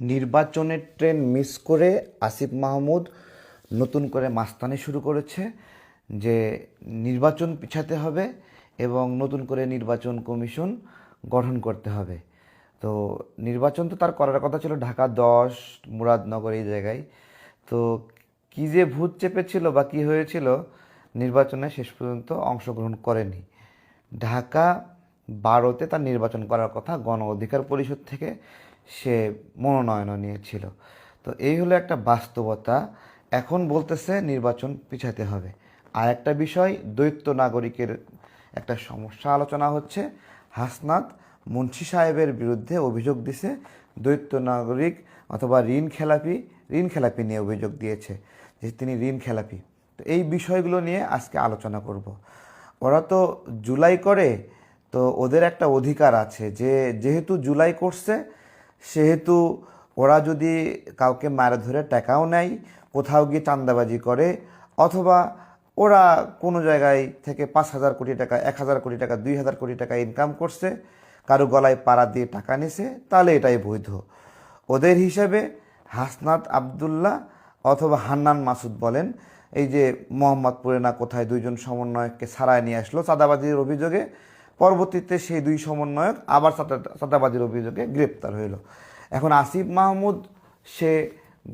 নির্বাচনের train miss করে আসিফ মাহমুদ নতুন করে মাস্তানি শুরু করেছে যে নির্বাচন পিছাতে হবে এবং নতুন করে নির্বাচন কমিশন গঠন করতে হবে। তো নির্বাচন তো তার করার কথা ছিল ঢাকা 10, মুরাদনগর এই জায়গায়। তো কী যে ভূত চেপেছিল বা কী হয়েছিল, নির্বাচনে শেষ পর্যন্ত অংশগ্রহণ করেনি। ঢাকা 12-তে তার নির্বাচন করার কথা গণ অধিকার পরিষদ থেকে সে মনোনয়নও নিয়েছিল। তো এই হলো একটা বাস্তবতা। এখন বলতেছে নির্বাচন পিছাতে হবে। আর একটা বিষয়, দ্বৈত নাগরিকের একটা সমস্যা আলোচনা হচ্ছে। হাসনাত মুন্সি সাহেবের বিরুদ্ধে অভিযোগ দিছে দ্বৈত নাগরিক অথবা ঋণ খেলাপি নিয়ে অভিযোগ দিয়েছে যে তিনি ঋণ খেলাপি। তো এই বিষয়গুলো নিয়ে আজকে আলোচনা করব। ওরা তো জুলাই করে, তো ওদের একটা অধিকার আছে যে যেহেতু জুলাই করছে সেহেতু ওরা যদি কাউকে মারা ধরে টাকাও নেয়, কোথাও গিয়ে চাঁদাবাজি করে, অথবা ওরা কোনো জায়গায় থেকে 5,000 কোটি টাকা, 1,000 কোটি টাকা, 2,000 কোটি টাকা ইনকাম করছে, কারো গলায় পাড়া দিয়ে টাকা নিছে, তাহলে এটাই বৈধ ওদের হিসাবে। হাসনাত আবদুল্লাহ অথবা হান্নান মাসুদ বলেন, এই যে মোহাম্মদপুরে না কোথায় 2জন সমন্বয়ককে ছাড়ায় নিয়ে আসলো চাঁদাবাজির অভিযোগে, পরবর্তীতে সেই 2 সমন্বয়ক আবার চাঁদাবাজির অভিযোগে গ্রেপ্তার হইল। এখন আসিফ মাহমুদ সে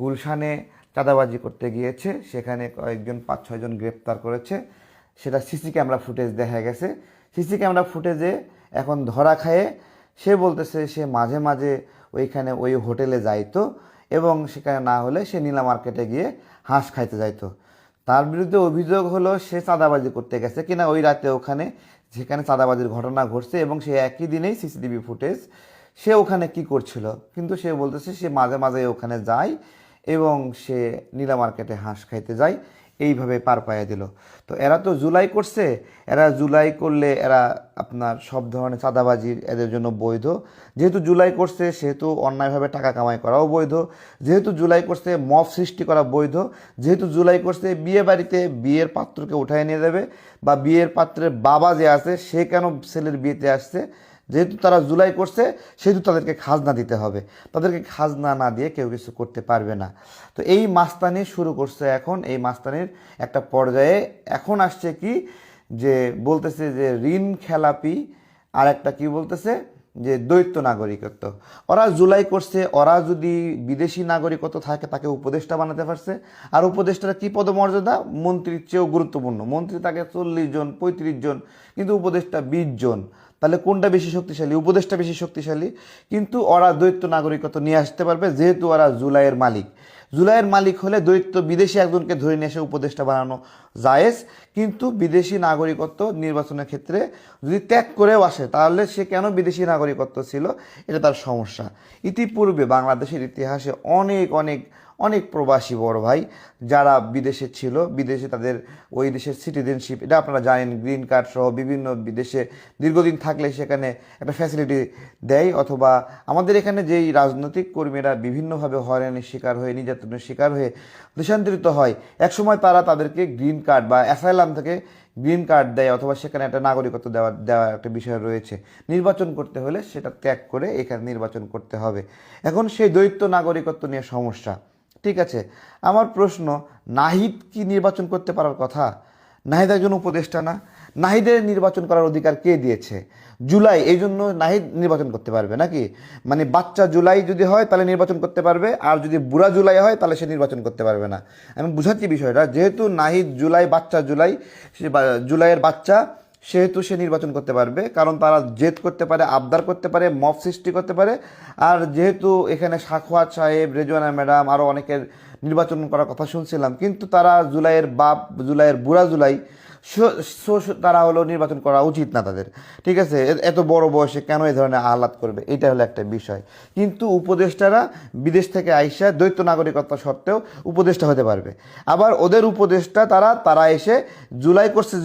গুলশানে চাঁদাবাজি করতে গিয়েছে, সেখানে কয়েকজন 5-6জন গ্রেপ্তার করেছে, সেটা সিসি ক্যামেরা ফুটেজ দেখা গেছে। সিসি ক্যামেরা ফুটেজে এখন ধরা খায়ে সে বলতেছে সে মাঝে মাঝে ওইখানে ওই হোটেলে যাইতো এবং সেখানে না হলে সে নীলা মার্কেটে গিয়ে হাঁস খাইতে যাইতো। তার বিরুদ্ধে অভিযোগ হলো সে চাঁদাবাজি করতে গেছে কিনা ওই রাতে ওখানে যেখানে চাঁদাবাজির ঘটনা ঘটছে, এবং সে একই দিনেই সিসিটিভি ফুটেজ সে ওখানে কি করছিল। কিন্তু সে বলতেছে সে মাঝে মাঝে ওখানে যায় এবং সে নীলা মার্কেটে হাঁস খাইতে যায়, এইভাবে পার পাইয়ে দিল। তো এরা তো জুলাই করছে, এরা জুলাই করলে এরা আপনার সব ধরনের চাঁদাবাজির এদের জন্য বৈধ। যেহেতু জুলাই করছে সেহেতু অন্যায়ভাবে টাকা কামাই করাও বৈধ। যেহেতু জুলাই করছে মব সৃষ্টি করা বৈধ। যেহেতু জুলাই করছে বিয়ে বাড়িতে বিয়ের পাত্রকে উঠায় নিয়ে যাবে, বা বিয়ের পাত্রের বাবা যে আছে সে কেন ছেলের বিয়েতে আসছে, যেহেতু তারা জুলাই করছে সেহেতু তাদেরকে খাজনা দিতে হবে। তাদেরকে খাজনা না দিয়ে কেউ কিছু করতে পারবে না। তো এই মাস্তানি শুরু করছে এখন। এই মাস্তানির একটা পর্যায়ে এখন আসছে কি, যে বলতেছে যে ঋণ খেলাপি, আর একটা কি বলতেছে যে দ্বৈত নাগরিকত্ব। ওরা জুলাই করছে, ওরা যদি বিদেশি নাগরিকত্ব থাকে তাকে উপদেষ্টা বানাতে পারছে। আর উপদেষ্টার কি পদমর্যাদা, মন্ত্রীর চেয়েও গুরুত্বপূর্ণ। মন্ত্রী থাকে 40 জন 35 জন, কিন্তু উপদেষ্টা 20 জন। তাহলে কোনটা বেশি শক্তিশালী? উপদেষ্টা বেশি শক্তিশালী। কিন্তু ওরা দ্বৈত নাগরিকত্ব নিয়ে আসতে পারবে যেহেতু ওরা জুলাইয়ের মালিক। জুলাইয়ের মালিক হলে দ্বৈত বিদেশি একজনকে ধরে নিয়ে এসে উপদেষ্টা বানানো জায়েজ, কিন্তু বিদেশি নাগরিকত্ব নির্বাচনের ক্ষেত্রে যদি ত্যাগ করেও আসে তাহলে সে কেন বিদেশি নাগরিকত্ব ছিল, এটা তার সমস্যা। ইতিপূর্বে বাংলাদেশের ইতিহাসে অনেক অনেক অনেক প্রবাসী বড় ভাই যারা বিদেশে ছিল, বিদেশে তাদের ওই দেশের সিটিজেনশিপ, এটা আপনারা জানেন, গ্রিন কার্ড সহ বিভিন্ন বিদেশে দীর্ঘদিন থাকলে সেখানে একটা ফ্যাসিলিটি দেয়। অথবা আমাদের এখানে যেই রাজনৈতিক কর্মীরা বিভিন্নভাবে হয়রানির শিকার হয়ে, নির্যাতনের শিকার হয়ে দেশান্তরিত হয়, একসময় তারা তাদেরকে গ্রিন কার্ড বা অ্যাসাইলাম থেকে গ্রিন কার্ড দেয়, অথবা সেখানে একটা নাগরিকত্ব দেওয়ার একটা বিষয় রয়েছে। নির্বাচন করতে হলে সেটা ত্যাগ করে এখানে নির্বাচন করতে হবে। এখন সেই দ্বৈত নাগরিকত্ব নিয়ে সমস্যা। ঠিক আছে, আমার প্রশ্ন, নাহিদ কি নির্বাচন করতে পারার কথা? নাহিদ একজন উপদেষ্টা না? নাহিদের নির্বাচন করার অধিকার কে দিয়েছে? জুলাই, এই জন্য নাহিদ নির্বাচন করতে পারবে নাকি? মানে বাচ্চা জুলাই যদি হয় তাহলে নির্বাচন করতে পারবে, আর যদি বুড়া জুলাই হয় তাহলে সে নির্বাচন করতে পারবে না। আমি বুঝাচ্ছি বিষয়টা। যেহেতু নাহিদ জুলাই, বাচ্চা জুলাই, সে জুলাইয়ের বাচ্চা, সেহেতু সে নির্বাচন করতে পারবে, কারণ তারা জেদ করতে পারে, আবদার করতে পারে, মব সৃষ্টি করতে পারে। আর যেহেতু এখানে সাখাওয়াত সাহেব, রেজওয়ানা ম্যাডাম, আরও অনেকের নির্বাচন করার কথা শুনছিলাম, কিন্তু তারা জুলাইয়ের বাপ, জুলাইয়ের বুড়া জুলাই, তারা হলো নির্বাচন করা উচিত না তাদের। ঠিক আছে, এত বড় বয়সে কেন এই ধরনের আহ্লাদ করবে, এটা হলো একটা বিষয়। কিন্তু উপদেষ্টারা বিদেশ থেকে আইসা দ্বৈত নাগরিকত্ব সত্ত্বেও উপদেষ্টা হতে পারবে। আবার ওদের উপদেষ্টা তারা এসে জুলাই করছে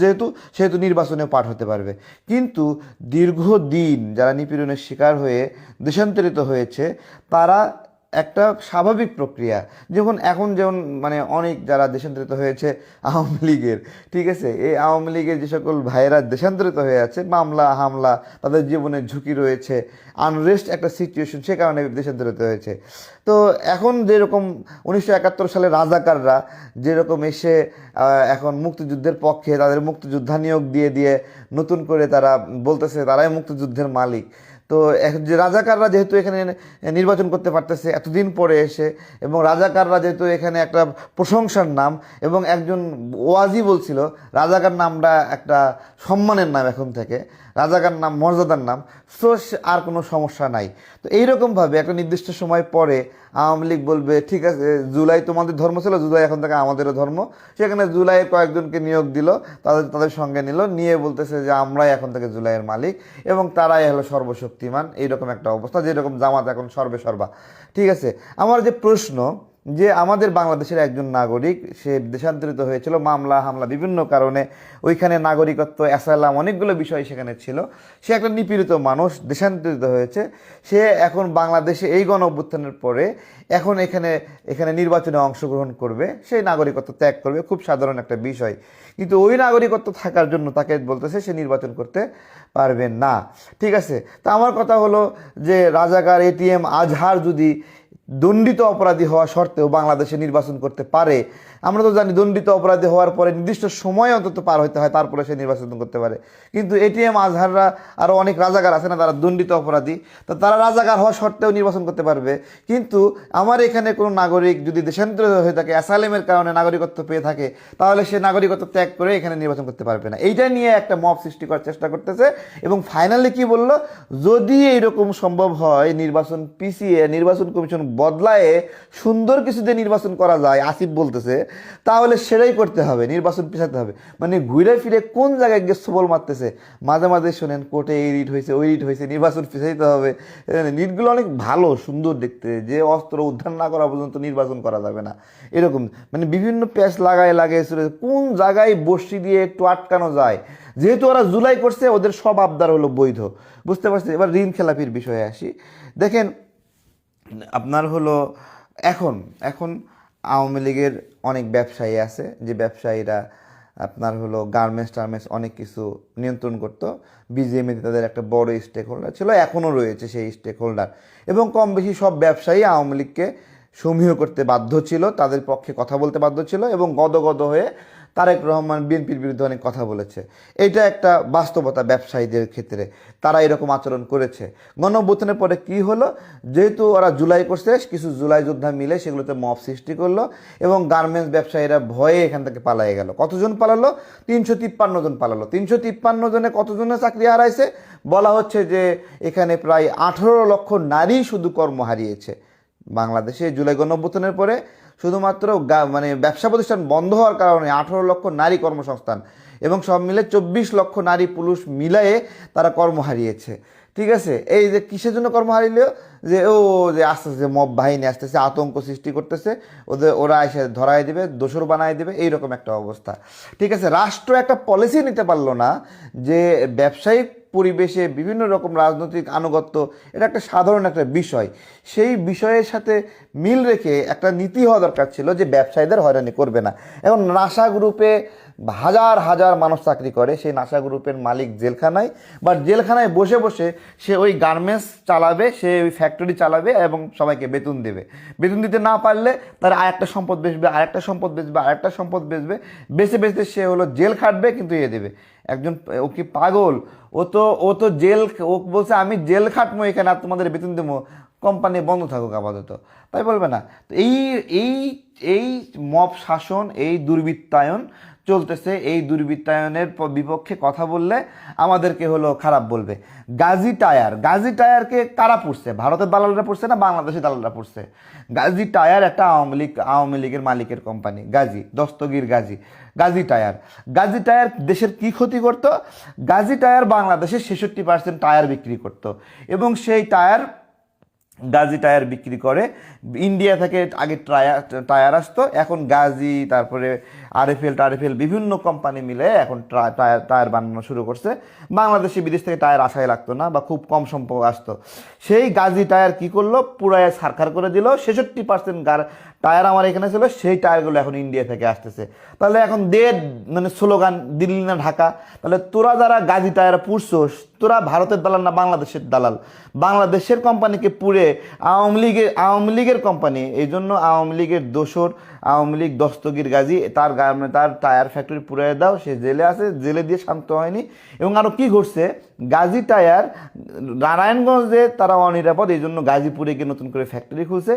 সেহেতু নির্বাচনে পাঠ হতে পারবে। কিন্তু দীর্ঘদিন যারা নিপীড়নের শিকার হয়ে দেশান্তরিত হয়েছে, তারা একটা স্বাভাবিক প্রক্রিয়া। এখন যেমন মানে অনেক যারা দেশান্তরিত হয়েছে আওয়ামী লীগের, ঠিক আছে, এই আওয়ামী লীগের যে সকল ভাইয়েরা দেশান্তরিত হয়ে আছে, মামলা হামলা, তাদের জীবনের ঝুঁকি রয়েছে, আনরেস্ট একটা সিচুয়েশন, সে কারণে দেশান্তরিত হয়েছে। তো এখন যেরকম 1971 সালে রাজাকাররা যেরকম এসে এখন মুক্তিযুদ্ধের পক্ষে তাদের মুক্তিযোদ্ধা নিয়োগ দিয়ে দিয়ে নতুন করে তারা বলতেছে তারাই মুক্তিযুদ্ধের মালিক। তো যে রাজাকাররা যেহেতু এখানে নির্বাচন করতে পারতেছে এতদিন পরে এসে, এবং রাজাকাররা যেহেতু এখানে একটা প্রশংসার নাম, এবং একজন ওয়াজি বলছিল রাজাকার নামটা একটা সম্মানের নাম, এখন থেকে রাজাকার নাম মর্যাদার নাম, সো আর কোনো সমস্যা নাই। তো এইরকমভাবে একটা নির্দিষ্ট সময় পরে আওয়ামী লীগ বলবে ঠিক আছে, জুলাই তোমাদের ধর্ম ছিল, জুলাই এখন থেকে আমাদেরও ধর্ম। সেখানে জুলাইয়ের কয়েকজনকে নিয়োগ দিল, তাদের সঙ্গে নিল, নিয়ে বলতেছে যে আমরাই এখন থেকে জুলাইয়ের মালিক এবং তারাই হলো সর্বশক্তিমান। এইরকম একটা অবস্থা, যেরকম জামাত এখন সর্বেসর্বা। ঠিক আছে, আমার যে প্রশ্ন, যে আমাদের বাংলাদেশের একজন নাগরিক, সে দেশান্তরিত হয়েছিল মামলা হামলা বিভিন্ন কারণে, ওইখানে নাগরিকত্ব অ্যাসাইলাম অনেকগুলো বিষয় সেখানে ছিল, সে একটা নিপীড়িত মানুষ, দেশান্তরিত হয়েছে, সে এখন বাংলাদেশে এই গণ অভ্যুত্থানের পরে এখন এখানে নির্বাচনে অংশগ্রহণ করবে, সেই নাগরিকত্ব ত্যাগ করবে, খুব সাধারণ একটা বিষয়। কিন্তু ওই নাগরিকত্ব থাকার জন্য তাকে বলতেছে সে নির্বাচন করতে পারবে না। ঠিক আছে, তা আমার কথা হলো যে রাজাকার এটিএম আজহার যদি দণ্ডিত অপরাধী হওয়া সত্ত্বেও বাংলাদেশে নির্বাচন করতে পারে, আমরা তো জানি দণ্ডিত অপরাধী হওয়ার পরে নির্দিষ্ট সময় অন্তত পার হতে হয়, তারপরে সে নির্বাচন করতে পারে। কিন্তু এটিএম আজহাররা আরও অনেক রাজাকার আছে না, তারা দণ্ডিত অপরাধী, তো তারা রাজাকার হওয়া সত্ত্বেও নির্বাচন করতে পারবে। কিন্তু আমার এখানে কোনো নাগরিক যদি দেশান্তরিত হয়ে থাকে, অ্যাসাইলামের কারণে নাগরিকত্ব পেয়ে থাকে, তাহলে সে নাগরিকত্ব ত্যাগ করে এখানে নির্বাচন করতে পারবে না। এইটা নিয়ে একটা মব সৃষ্টি করার চেষ্টা করতেছে। এবং ফাইনালি কি বলল, যদি এইরকম সম্ভব হয় নির্বাচন পিছিয়ে, নির্বাচন কমিশন বদলায়ে সুন্দর কিছু দিয়ে নির্বাচন করা যায়, আসিফ বলতেছে, তাহলে সেটাই করতে হবে, নির্বাচন পিছাতে হবে। মানে ঘুরে ফিরে কোন জায়গায় গিয়ে সবল মারতেছে। মাঝে মাঝে শোনেন কোর্টে এই রিট হয়েছে, ওই রিট হয়েছে, নির্বাচন পিছাইতে হবে। রিটগুলো অনেক ভালো সুন্দর দেখতে, যে অস্ত্র উদ্ধার না করা পর্যন্ত নির্বাচন করা যাবে না, এরকম মানে বিভিন্ন প্যাচ লাগায় কোন জায়গায় বসি দিয়ে একটু আটকানো যায়। যেহেতু ওরা জুলাই করছে, ওদের সব আবদার হলো বৈধ, বুঝতে পারছি। এবার ঋণ খেলাপির বিষয়ে আসি। দেখেন আপনার হলো এখন আওয়ামী লীগের অনেক ব্যবসায়ী আছে, যে ব্যবসায়ীরা আপনার হলো গার্মেন্টস অনেক কিছু নিয়ন্ত্রণ করতো। বিজিএমএতে তাদের একটা বড় স্টেক হোল্ডার ছিল, এখনও রয়েছে সেই স্টেক হোল্ডার, এবং কম বেশি সব ব্যবসায়ী আওয়ামী লীগকে সমীহ করতে বাধ্য ছিল, তাদের পক্ষে কথা বলতে বাধ্য ছিল, এবং গদগদ হয়ে তারেক রহমান বিএনপির বিরুদ্ধে অনেক কথা বলেছে। এটা একটা বাস্তবতা ব্যবসায়ীদের ক্ষেত্রে, তারা এরকম আচরণ করেছে। গণঅভ্যুত্থানের পরে কি হলো, যেহেতু ওরা জুলাই করছে, কিছু জুলাই যোদ্ধা মিলে সেগুলোতে মব সৃষ্টি করলো, এবং গার্মেন্টস ব্যবসায়ীরা ভয়ে এখান থেকে পালিয়ে গেল। কতজন পালালো? 353 জন পালালো। 353 জনে কতজনের চাকরি হারাইছে? বলা হচ্ছে যে এখানে প্রায় 18 লক্ষ নারী শুধু কর্ম হারিয়েছে বাংলাদেশে জুলাই গণঅভ্যুত্থানের পরে। শুধুমাত্র মানে ব্যবসা প্রতিষ্ঠান বন্ধ হওয়ার কারণে 18 লক্ষ নারী কর্মসংস্থান, এবং সব মিলে 24 লক্ষ নারী পুরুষ মিলায়ে তারা কর্ম হারিয়েছে। ঠিক আছে, এই যে কিসের জন্য কর্ম হারিল, যে যে আস্তে আস্তে মব বাহিনী আসতেছে, আতঙ্ক সৃষ্টি করতেছে, ওরা এসে ধরাই দেবে, দোসর বানায় দেবে, এইরকম একটা অবস্থা। ঠিক আছে, রাষ্ট্র একটা পলিসি নিতে পারলো না যে ব্যবসায়িক পরিবেশে বিভিন্ন রকম রাজনৈতিক আনুগত্য, এটা একটা সাধারণ একটা বিষয়, সেই বিষয়ের সাথে মিল রেখে একটা নীতি হওয়া দরকার ছিল যে ব্যবসায়ীদের হয়রানি করবে না। এখন নাসা গ্রুপে হাজার হাজার মানুষ চাকরি করে, সেই নাসা গ্রুপের মালিক জেলখানায়, বা জেলখানায় বসে বসে সে ওই গার্মেন্টস চালাবে, সে ওই ফ্যাক্টরি চালাবে এবং সবাইকে বেতন দেবে। বেতন দিতে না পারলে তারা আরেকটা সম্পদ বেচবে, আরেকটা সম্পদ বেচবে, আরেকটা সম্পদ বেচবে, বেচে বেচতে সে হলো জেল খাটবে, কিন্তু দেবে। একজন, ও কি পাগল? ও তো জেল, ও বলছে আমি জেল খাটবো এখানে আর তোমাদের বেতন দেবো, কোম্পানি বন্ধ থাকুক আপাতত, তাই বলবে না? তো এই মব শাসন, এই দুর্বৃত্তায়ন চলতেছে। এই দুর্বৃত্তায়নের বিপক্ষে কথা বললে আমাদেরকে হলো খারাপ বলবে। গাজী টায়ারকে কারা পড়ছে? ভারতের দালালরা পড়ছে না বাংলাদেশের দালালরা পড়ছে? গাজী টায়ার একটা আওয়ামী লীগের মালিকের কোম্পানি, দস্তগীর গাজী টায়ার দেশের কি ক্ষতি করতো? গাজী টায়ার বাংলাদেশের 66% টায়ার বিক্রি করতো, এবং সেই টায়ার গাজী টায়ার বিক্রি করে। ইন্ডিয়া থেকে আগে টায়ার আসতো, এখন গাজী, তারপরে আরএফএল বিভিন্ন কোম্পানি মিলে এখন টায়ার বানানো শুরু করছে। বাংলাদেশে বিদেশ থেকে টায়ার আসাই লাগতো না, বা খুব কম সংখ্যক আসতো। সেই গাজী টায়ার কি করলো, পুরায় সারখার করে দিল। 66% টায়ার আমার এখানে ছিল, সেই টায়ারগুলো এখন ইন্ডিয়া থেকে আসতেছে। তাহলে এখন মানে স্লোগান দিল্লি না ঢাকা। তাহলে তোরা যারা গাজী টায়ার পুড়ছোস, তোরা ভারতের দালাল না বাংলাদেশের দালাল? বাংলাদেশের কোম্পানিকে পুড়ে আওয়ামী লীগের কোম্পানি, এই জন্য আওয়ামী লীগের দোসর, আওয়ামী লীগ দস্তগীর গাজী, তার টায়ার ফ্যাক্টরি পুড়ে দাও, সে জেলে আছে, জেলে দিয়ে শান্ত হয়নি। এবং আরও কী ঘটছে, গাজী টায়ার নারায়ণগঞ্জে তারা অনিরাপদ, এই জন্য গাজীপুরে গিয়ে নতুন করে ফ্যাক্টরি খুলছে,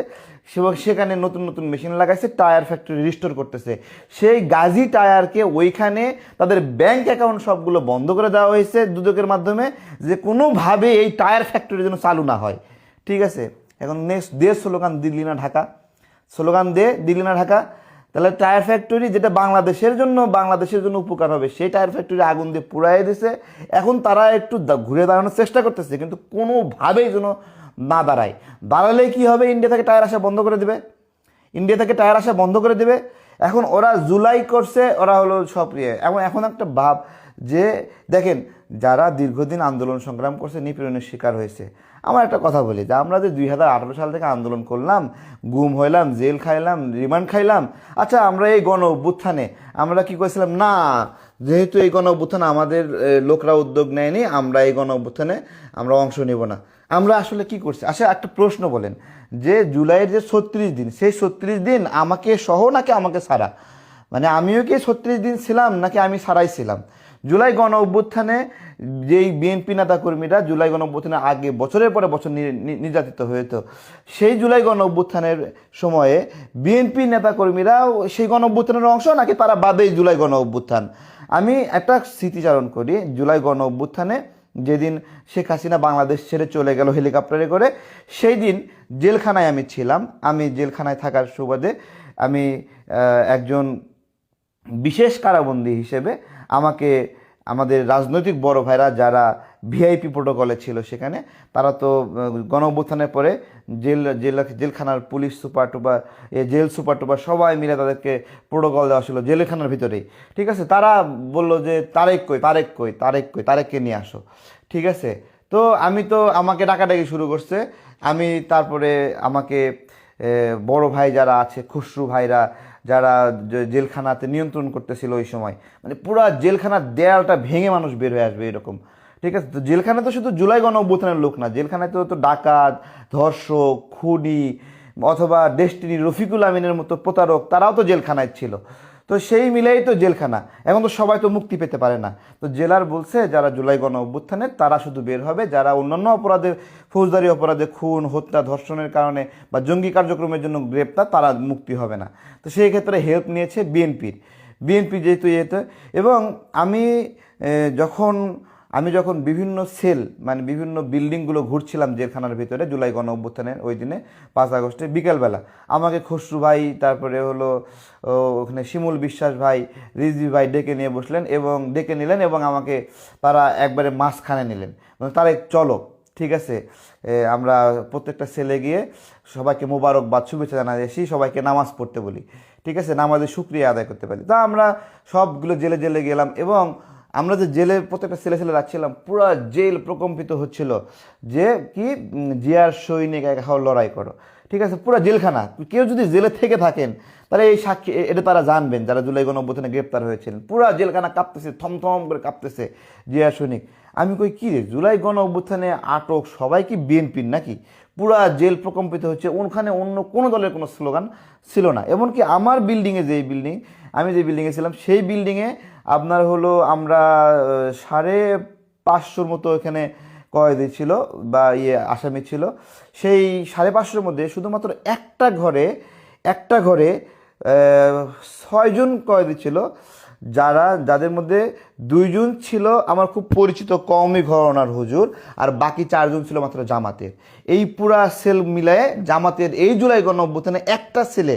সেখানে নতুন নতুন মেশিন লাগাইছে, টায়ার ফ্যাক্টরি রিস্টোর করতেছে। সেই গাজী টায়ারকে ওইখানে তাদের ব্যাংক অ্যাকাউন্ট সবগুলো বন্ধ করে দেওয়া হয়েছে দুদকের মাধ্যমে, যে কোনোভাবে এই টায়ার ফ্যাক্টরি যেন চালু না হয়। ঠিক আছে, এখন নেক্সট দে স্লোগান দিল্লি না ঢাকা, স্লোগান দে দিল্লি না ঢাকা। তাহলে টায়ার ফ্যাক্টরি যেটা বাংলাদেশের জন্য উপকার হবে, সেই টায়ার ফ্যাক্টরি আগুন দিয়ে পুড়াই দিছে। এখন তারা একটু ঘুরে দাঁড়ানোর চেষ্টা করতেছে, কিন্তু কোনোভাবেই যেন না দাঁড়ালে কি হবে, ইন্ডিয়া থেকে টায়ার আসা বন্ধ করে দেবে। এখন ওরা জুলাই করছে, ওরা হলো সব এখন একটা ভাব যে দেখেন, যারা দীর্ঘদিন আন্দোলন সংগ্রাম করছে, নিপীড়নের শিকার হয়েছে। আমার একটা কথা বলি, যে আমরা যে 2018 সাল থেকে আন্দোলন করলাম, গুম হইলাম, জেল খাইলাম, রিমান্ড খাইলাম, আচ্ছা আমরা এই গণ অভ্যুত্থানে আমরা কি করেছিলাম, না যেহেতু এই গণ অভ্যুত্থানে আমাদের লোকরা উদ্যোগ নেয়নি, আমরা এই গণ অভ্যুত্থানে আমরা অংশ নেব না। আমরা আসলে কি করছি? আচ্ছা একটা প্রশ্ন বলেন, যে জুলাইয়ের যে 36 দিন, সেই 36 দিন আমাকে সহ নাকি আমাকে ছাড়া? মানে আমিও কি 36 দিন ছিলাম, নাকি আমি ছাড়াই ছিলাম? জুলাই গণ অভ্যুত্থানে যেই বিএনপি নেতাকর্মীরা জুলাই গণ অভ্যুত্থানের আগে বছরের পরে বছর নির্যাতিত হয়েছে, সেই জুলাই গণ অভ্যুত্থানের সময়ে বিএনপি নেতাকর্মীরা সেই গণ অভ্যুত্থানের অংশ, নাকি তারা বাদেই জুলাই গণ অভ্যুত্থান? আমি একটা স্মৃতিচারণ করি, জুলাই গণ অভ্যুত্থানে যেদিন শেখ হাসিনা বাংলাদেশ ছেড়ে চলে গেল হেলিকপ্টারে করে, সেই দিন জেলখানায় আমি ছিলাম। আমি জেলখানায় থাকার সুবাদে আমি একজন বিশেষ কারাবন্দী হিসেবে আমাকে আমাদের রাজনৈতিক বড় ভাইরা যারা ভিআইপি প্রোটোকলে ছিল সেখানে, তারা তো গণ অভ্যুত্থানের পরে জেলখানার পুলিশ সুপার টুপার, জেল সুপার টুপার সবাই মিলে তাদেরকে প্রোটোকল দেওয়া ছিল জেলখানার ভিতরেই। ঠিক আছে, তারা বলল যে তারেককে নিয়ে আসো। ঠিক আছে, তো আমাকে ডাকাডাকি শুরু করছে। তারপরে আমাকে বড় ভাই যারা আছে, খুসরু ভাইরা, যারা জেলখানাতে নিয়ন্ত্রণ করতেছিল ওই সময়, মানে পুরো জেলখানার দেয়ালটা ভেঙে মানুষ বের হয়ে আসবে এরকম। ঠিক আছে, তো জেলখানায় তো শুধু জুলাই গণ অভ্যুত্থানের লোক না, জেলখানায় তো ডাকাত, ধর্ষক, খুনি, অথবা ডেস্টিনি, রফিকুল আমিনের মতো প্রতারক, তারাও তো জেলখানায় ছিল। তো সেই মিলেই তো জেলখানা, এখন তো সবাই তো মুক্তি পেতে পারে না। তো জেলার বলছে যারা জুলাই গণ অভ্যুত্থানে তারা শুধু বের হবে, যারা অন্যান্য অপরাধে, ফৌজদারি অপরাধে, খুন, হত্যা, ধর্ষণের কারণে বা জঙ্গি কার্যক্রমের জন্য গ্রেপ্তার, তারা মুক্তি হবে না। তো সেই ক্ষেত্রে হেল্প নিয়েছে বিএনপি যেহেতু এবং আমি যখন বিভিন্ন সেল, মানে বিভিন্ন বিল্ডিংগুলো ঘুরছিলাম জেলখানার ভিতরে জুলাই গণ অভ্যুত্থানের ওই দিনে 5 আগস্টে বিকেলবেলা, আমাকে খসরু ভাই, তারপরে হলো ওখানে শিমুল বিশ্বাস ভাই, রিজভি ভাই ডেকে নিলেন এবং আমাকে তারা একবারে মাঝখানে নিলেন, মানে তারা চলো, ঠিক আছে, আমরা প্রত্যেকটা সেলে গিয়ে সবাইকে মোবারকবাদ, শুভেচ্ছা জানাই আসি, সবাইকে নামাজ পড়তে বলি। ঠিক আছে, নামাজের শুকরিয়া আদায় করতে পারি। তা আমরা সবগুলো জেলে গেলাম, এবং আমরা যে জেলে প্রত্যেকটা ছেলে রাখছিলাম, পুরো জেল প্রকম্পিত হচ্ছিল যে কি জিয়ার সৈনিক এখন লড়াই করো। ঠিক আছে, পুরো জেলখানা, কেউ যদি জেলে থেকে থাকেন তাহলে এই সাক্ষী এটা তারা জানবেন, যারা জুলাই গণ অভ্যুত্থানে গ্রেপ্তার হয়েছিলেন। পুরো জেলখানা কাঁপতেছে, থমথম করে কাঁপতেছে জিয়ার সৈনিক। আমি কই কী রে, জুলাই গণ অভ্যুত্থানে আটক সবাই কি বিএনপির নাকি? পুরা জেল প্রকম্পিত হচ্ছে, ওখানে অন্য কোনো দলের কোনো স্লোগান ছিল না। এমনকি আমার বিল্ডিংয়ে আমি যে বিল্ডিংয়ে ছিলাম, সেই বিল্ডিংয়ে আপনার হলো আমরা 550 মতো এখানে কয়েদি ছিল বা আসামি ছিল। সেই 550 মধ্যে শুধুমাত্র একটা ঘরে 6 জন কয়েদি ছিল, যাদের মধ্যে 2 জন ছিল আমার খুব পরিচিত কওমি ঘরানার হুজুর, আর বাকি 4 জন ছিল মাত্র জামাতের। এই পুরা সেল মিলায়ে জামাতের এই জুলাই গণ অভ্যুত্থানে একটা সেলে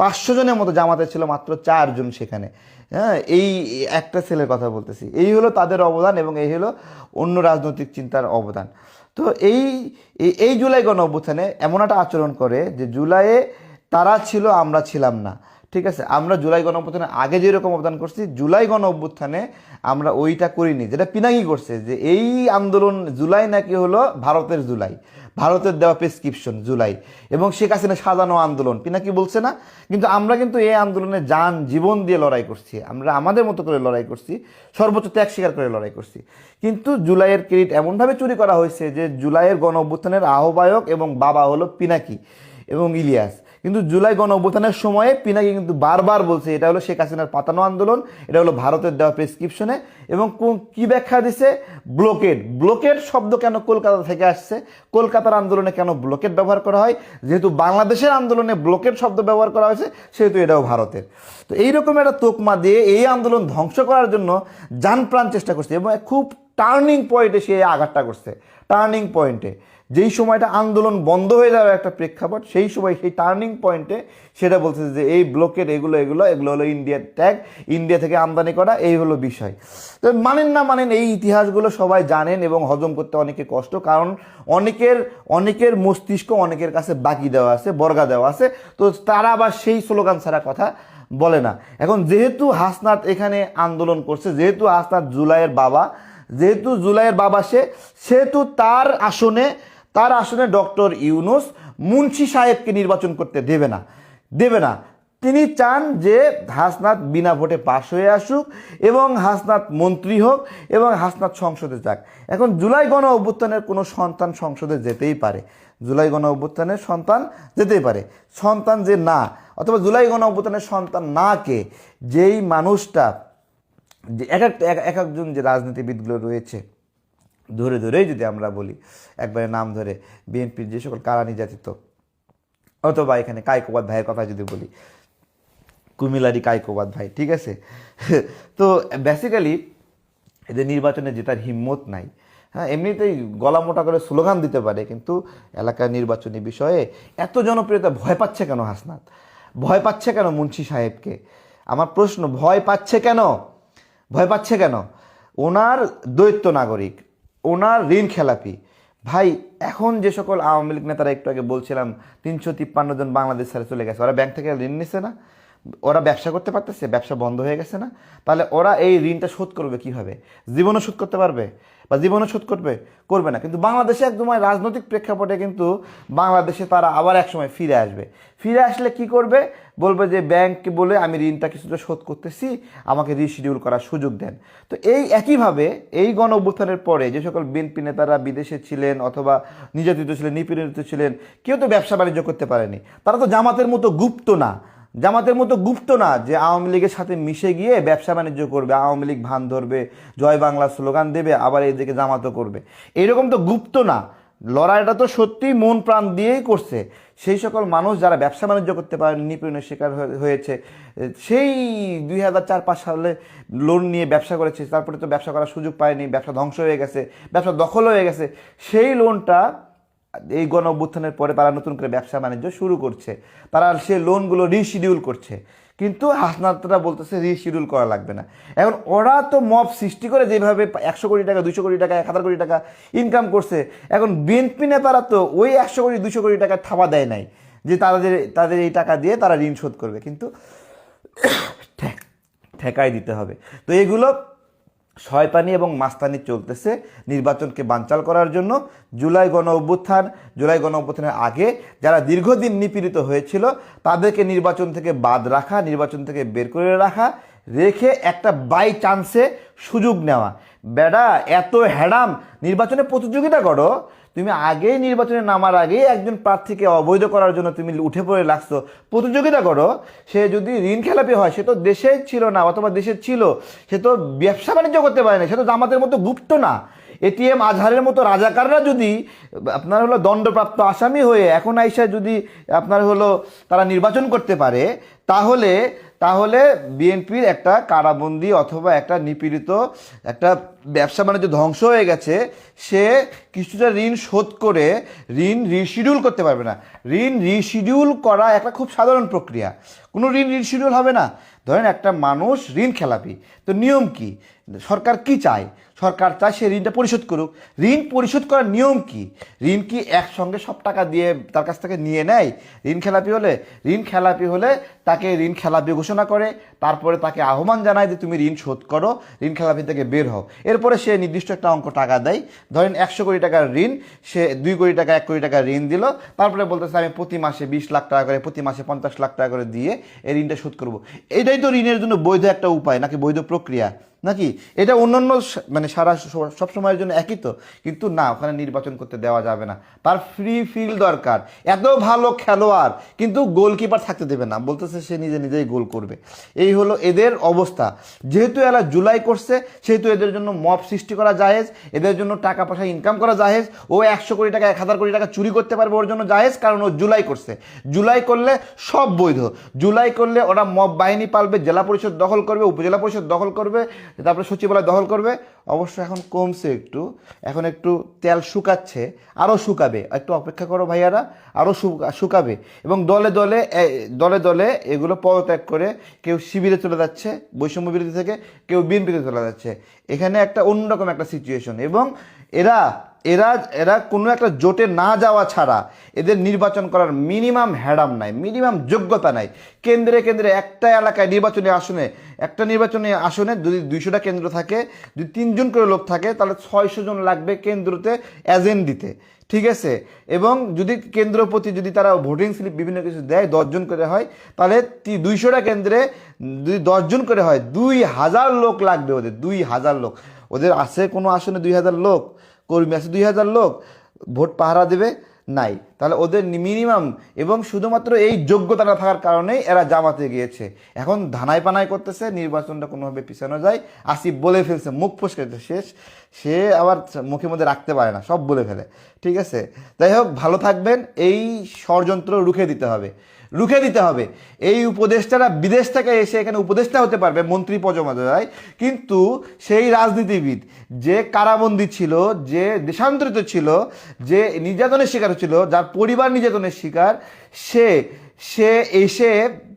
500 জনের মতো জামাতের ছিল মাত্র 4 জন সেখানে। হ্যাঁ, এই একটা সেলের কথা বলতেছি। এই হলো তাদের অবদান, এবং এই হলো অন্য রাজনৈতিক চিন্তার অবদান। তো এই এই জুলাই গণ অভ্যুত্থানে এমন একটা আচরণ করে যে জুলাইয়ে তারা ছিল, আমরা ছিলাম না। ঠিক আছে, আমরা জুলাই গণ অভ্যুত্থানে আগে যেরকম অবদান করছি, জুলাই গণ অভ্যুত্থানে আমরা ওইটা করিনি, যেটা পিনাকি করছে যে এই আন্দোলন জুলাই নাকি হলো ভারতের জুলাই, ভারতের দেওয়া প্রেসক্রিপশন জুলাই, এবং শেখ হাসিনা সাজানো আন্দোলন পিনাকি বলছে না। কিন্তু আমরা কিন্তু এই আন্দোলনে যান জীবন দিয়ে লড়াই করছি, আমরা আমাদের মতো করে লড়াই করছি, সর্বোচ্চ ত্যাগ স্বীকার করে লড়াই করছি। কিন্তু জুলাইয়ের ক্রেডিট এমনভাবে চুরি করা হয়েছে যে জুলাইয়ের গণ অভ্যুত্থানের আহ্বায়ক এবং বাবা হলো পিনাকি এবং ইলিয়াস। কিন্তু জুলাই গণ অভ্যুত্থানের সময়ে পিনাকি কিন্তু বারবার বলছে এটা হলো শেখ হাসিনার পাতানো আন্দোলন, এটা হলো ভারতের দেওয়া প্রেসক্রিপশনে। এবং কি ব্যাখ্যা দিছে? ব্লকেড। ব্লকেড শব্দ কেন কলকাতা থেকে আসছে? কলকাতার আন্দোলনে কেন ব্লকেড ব্যবহার করা হয়? যেহেতু বাংলাদেশের আন্দোলনে ব্লকেড শব্দ ব্যবহার করা হয়েছে, সেহেতু এটাও ভারতের। তো এইরকম একটা তোকমা দিয়ে এই আন্দোলন ধ্বংস করার জন্য জানপ্রাণ চেষ্টা করছে, এবং খুব টার্নিং পয়েন্টে সে আঘাতটা করছে। টার্নিং পয়েন্টে, যেই সময়টা আন্দোলন বন্ধ হয়ে যাওয়ার একটা প্রেক্ষাপট, সেই সময় সেই টার্নিং পয়েন্টে সেটা বলছে যে এই ব্লকের এগুলো হলো ইন্ডিয়ার ট্যাগ, ইন্ডিয়া থেকে আমদানি করা, এই হলো বিষয়। তো মানেন না মানেন, এই ইতিহাসগুলো সবাই জানেন এবং হজম করতে অনেকে কষ্ট, কারণ অনেকের মস্তিষ্ক অনেকের কাছে বাকি দেওয়া আছে, বর্গা দেওয়া আছে। তো তারা আবার সেই স্লোগান ছাড়া কথা বলে না। এখন যেহেতু হাসনাত এখানে আন্দোলন করছে, যেহেতু হাসনাত জুলাইয়ের বাবা, সেহেতু তার আসনে ডক্টর ইউনূস মুন্সি সাহেবকে নির্বাচন করতে দেবে না। তিনি চান যে হাসনাত বিনা ভোটে পাশ হয়ে আসুক এবং হাসনাত মন্ত্রী হোক এবং হাসনাত সংসদে যাক। এখন জুলাই গণ অভ্যুত্থানের কোনো সন্তান সংসদে যেতেই পারে, জুলাই গণ অভ্যুত্থানের সন্তান যেতেই পারে। সন্তান যে না, অথবা জুলাই গণ অভ্যুত্থানের সন্তান না কে, যেই মানুষটা, যে একজন যে রাজনীতিবিদগুলো রয়েছে, ধরেই যদি আমরা বলি, একবারে নাম ধরে, বিএনপির যে সকল কারা নির্যাতিত, অথবা এখানে কায়কোবাদ ভাইয়ের কথা যদি বলি, কুমিল্লারি কায়কোবাদ ভাই, ঠিক আছে। তো বেসিক্যালি এদের নির্বাচনে জেতার হিম্মত নাই। হ্যাঁ, এমনিতেই গলা মোটা করে স্লোগান দিতে পারে, কিন্তু এলাকার নির্বাচনী বিষয়ে এত জনপ্রিয়তা ভয় পাচ্ছে কেন হাসনাত? ভয় পাচ্ছে কেন মুন্সি সাহেবকে? আমার প্রশ্ন, ভয় পাচ্ছে কেন? ওনার দ্বৈত নাগরিক, ওনার ঋণ খেলাপি ভাই। এখন যে সকল আওয়ামী লীগ নেতারা, একটু আগে বলছিলাম 353 জন বাংলাদেশ ছেড়ে চলে গেছে, ওরা ব্যাংক থেকে ঋণ নিছে না? ওরা ব্যবসা করতে পারতেছে? ব্যবসা বন্ধ হয়ে গেছে না? তাহলে ওরা এই ঋণটা শোধ করবে কীভাবে? জীবনও শোধ করতে পারবে? বা জীবনও শোধ করবে না। কিন্তু বাংলাদেশে একদম রাজনৈতিক প্রেক্ষাপটে কিন্তু বাংলাদেশে তারা আবার একসময় ফিরে আসলে কি করবে? বলবে যে ব্যাংককে বলে আমি ঋণটা কিছুটা শোধ করতেছি, আমাকে রিশিডিউল করার সুযোগ দেন। তো এই একইভাবে এই গণ অভ্যুত্থানের পরে যে সকল বিএনপি নেতারা বিদেশে ছিলেন অথবা নির্যাতিত ছিলেন, নিপীড়িত ছিলেন, কেউ তো ব্যবসা বাণিজ্য করতে পারেনি। তারা তো জামাতের মতো গুপ্ত না যে আওয়ামী লীগের সাথে মিশে গিয়ে ব্যবসা বাণিজ্য করবে, আওয়ামী লীগ ভান ধরবে, জয় বাংলা স্লোগান দেবে, আবার এইদিকে জামাতও করবে। এইরকম তো গুপ্ত না, লড়াইটা তো সত্যিই মন প্রাণ দিয়েই করছে। সেই সকল মানুষ যারা ব্যবসা বাণিজ্য করতে পারেন, নিপীড়নের শিকার হয়েছে, সেই 2004-05 সালে লোন নিয়ে ব্যবসা করেছে, তারপরে তো ব্যবসা করার সুযোগ পায়নি, ব্যবসা ধ্বংস হয়ে গেছে, ব্যবসা দখল হয়ে গেছে। সেই লোনটা এই গণ অভ্যুত্থানের পরে তারা নতুন করে ব্যবসা বাণিজ্য শুরু করছে, তারা সে লোনগুলো রিশিডিউল করছে। কিন্তু হাসনাতরা বলতেছে রিশিডিউল করা লাগবে না। এখন ওরা তো মব সৃষ্টি করে যেভাবে 100 কোটি টাকা, 200 কোটি টাকা, 1000 কোটি টাকা ইনকাম করছে, এখন বিএনপি নেতারা তো ওই 100 কোটি 200 কোটি টাকা থাবা দেয় নাই যে তাদের এই টাকা দিয়ে তারা ঋণ শোধ করবে, কিন্তু ঠেকাই দিতে হবে। তো এগুলো শয়তানি এবং মাস্তানি চলতেছে নির্বাচনকে বানচাল করার জন্য। জুলাই গণ অভ্যুত্থানের আগে যারা দীর্ঘদিন নিপীড়িত হয়েছিল তাদেরকে নির্বাচন থেকে বাদ রাখা, নির্বাচন থেকে বের করে রেখে একটা বাই চান্সে সুযোগ নেওয়া। বেডা এত হ্যাডাম, নির্বাচনে প্রতিযোগিতা করো, তুমি আগেই নির্বাচনে নামার আগেই একজন প্রার্থীকে অবৈধ করার জন্য তুমি উঠে পড়ে লাগছো, প্রতিযোগিতা করো। সে যদি ঋণ খেলাপি হয়, সে তো দেশে ছিল না, অথবা দেশে ছিল, সে তো ব্যবসা বাণিজ্য করতে পারে না, সে তো জামাতের মতো গুপ্ত না। এটিএম আজহারের মতো রাজাকাররা যদি আপনার হলো দণ্ডপ্রাপ্ত আসামি হয়ে এখন আইসা যদি আপনার হলো তারা নির্বাচন করতে পারে, তাহলে বিএনপির একটা কারাবন্দি অথবা একটা নিপীড়িত একটা ব্যবসা বাণিজ্য ধ্বংস হয়ে গেছে, সে কিছুটা ঋণ শোধ করে ঋণ রিশিডিউল করতে পারবে না। ঋণ রিশিডিউল করা একটা খুব সাধারণ প্রক্রিয়া, কোনো ঋণ রিশিডিউল হবে না। ধরেন একটা মানুষ ঋণ খেলাপি, তো নিয়ম কি? সরকার কি চায়? সরকার চায় সে ঋণটা পরিশোধ করুক। ঋণ পরিশোধ করার নিয়ম কি? ঋণ কি একসঙ্গে সব টাকা দিয়ে তার কাছ থেকে নিয়ে নেয়? ঋণ খেলাপি হলে তাকে ঋণ খেলাপি ঘোষণা করে, তারপরে তাকে আহ্বান জানায় যে তুমি ঋণ শোধ করো, ঋণ খেলাপি থেকে বের হও। এরপরে সে নির্দিষ্ট একটা অঙ্ক টাকা দেয়, ধরেন 100 কোটি টাকার ঋণ, সে 2 কোটি টাকা 1 কোটি টাকা ঋণ দিল, তারপরে বলতেছে আমি প্রতি মাসে 20 লাখ টাকা করে, প্রতি মাসে 50 লাখ টাকা করে দিয়ে এই ঋণটা শোধ করবো। এটাই তো ঋণের জন্য বৈধ একটা উপায় নাকি, বৈধ প্রক্রিয়া নাকি? এটা অন্যান্য মানে সারা সব সময়ের জন্য একই তো, কিন্তু না, ওখানে নির্বাচন করতে দেওয়া যাবে না, তার ফ্রি ফিল্ড দরকার। এত ভালো খেলোয়াড় কিন্তু গোলকিপার থাকতে দেবে না, বলতেছে সে নিজেই গোল করবে। এই হলো এদের অবস্থা। যেহেতু এরা জুলাই করছে সেহেতু এদের জন্য মব সৃষ্টি করা জায়েজ, এদের জন্য টাকা পয়সা ইনকাম করা জায়েজ। ও 100 কোটি টাকা 1000 কোটি টাকা চুরি করতে পারবে, ওর জন্য জায়েজ, কারণ ও জুলাই করছে। জুলাই করলে সব বৈধ। জুলাই করলে ওরা মব বাহিনী পালবে, জেলা পরিষদ দখল করবে, উপজেলা পরিষদ দখল করবে, তারপরে সচিবালয় দখল করবে। অবশ্য এখন কমছে একটু, এখন একটু তেল শুকাচ্ছে, আরও শুকাবে, একটু অপেক্ষা করো ভাইয়ারা, আরও শুকাবে। এবং দলে দলে এগুলো পদত্যাগ করে কেউ শিবিরে চলে যাচ্ছে বৈষম্য বিরোধী থেকে, কেউ বিএনপিতে চলে যাচ্ছে। এখানে একটা অন্যরকম একটা সিচুয়েশন। এবং এরা এরা এরা কোনো একটা জোটে না যাওয়া ছাড়া এদের নির্বাচন করার মিনিমাম হ্যাডাম নাই, মিনিমাম যোগ্যতা নাই। কেন্দ্রে একটা এলাকায় একটা নির্বাচনী আসনে যদি 200টা কেন্দ্র থাকে, যদি 3 জন করে লোক থাকে, তাহলে 600 জন লাগবে কেন্দ্রতে এজেন্ট দিতে, ঠিক আছে? এবং যদি কেন্দ্র প্রতি যদি তারা ভোটিং স্লিপ বিভিন্ন কিছু দেয়, 10 জন করে হয়, তাহলে 200টা কেন্দ্রে যদি 10 জন করে হয়, 2000 লোক লাগবে ওদের, 2000 লোক। ওদের আছে কোনো আসনে 2000 লোক? কর্মী আছে 2000 লোক? ভোট পাহারা দেবে? নাই। তাহলে ওদের মিনিমাম, এবং শুধুমাত্র এই যোগ্যতাটা থাকার কারণেই এরা জামাতে গিয়েছে। এখন ধানাই পানাই করতেছে নির্বাচনটা কোনোভাবে পিছানো যায়। আসিফ বলে ফেলছে, মুখ ফসকে শেষ, সে আবার মুখের মধ্যে রাখতে পারে না, সব বলে ফেলে, ঠিক আছে? যাই হোক, ভালো থাকবেন। এই ষড়যন্ত্র রুখে দিতে হবে। এই উপদেষ্টারা বিদেশ থেকে এসে এখানে উপদেষ্টা হতে পারবে, মন্ত্রী পর্যায়ে, কিন্তু সেই রাজনীতিবিদ যে কারাবন্দী ছিল, যে দেশান্তরিত ছিল, যে নির্যাতনের শিকার ছিল, যার পরিবার নির্যাতনের শিকার, সে এসে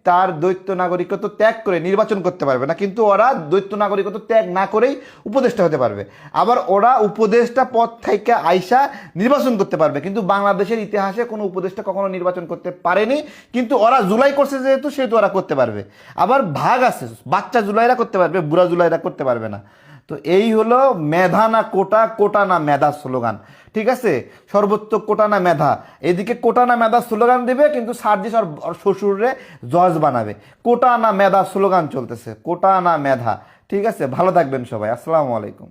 তার দ্বৈত নাগরিকত্ব ত্যাগ করে নির্বাচন করতে পারবে না। কিন্তু ওরা দ্বৈত নাগরিকত্ব ত্যাগ না করেই উপদেষ্টা হতে পারবে। আবার ওরা উপদেষ্টা পদ থেকে আইসা নির্বাচন করতে পারবে। কিন্তু বাংলাদেশের ইতিহাসে কোনো উপদেষ্টা কখনো নির্বাচন করতে পারেনি, কিন্তু ওরা জুলাই করছে সেহেতু ওরা করতে পারবে। আবার ভাগ আছে, বাচ্চা জুলাইরা করতে পারবে, বুড়া জুলাইরা করতে পারবে না। তো এই হলো মেধা না কোটা, কোটা না মেধা স্লোগান, ঠিক আছে? সর্বোচ্চ কোটা না মেধা। এদিকে কোটা না মেধা স্লোগান দেবে, কিন্তু সার্জিস আর শ্বশুরে জজ বানাবে। কোটা না মেধা স্লোগান চলতেছে, কোটা না মেধা, ঠিক আছে? ভালো থাকবেন সবাই, আসসালামু আলাইকুম।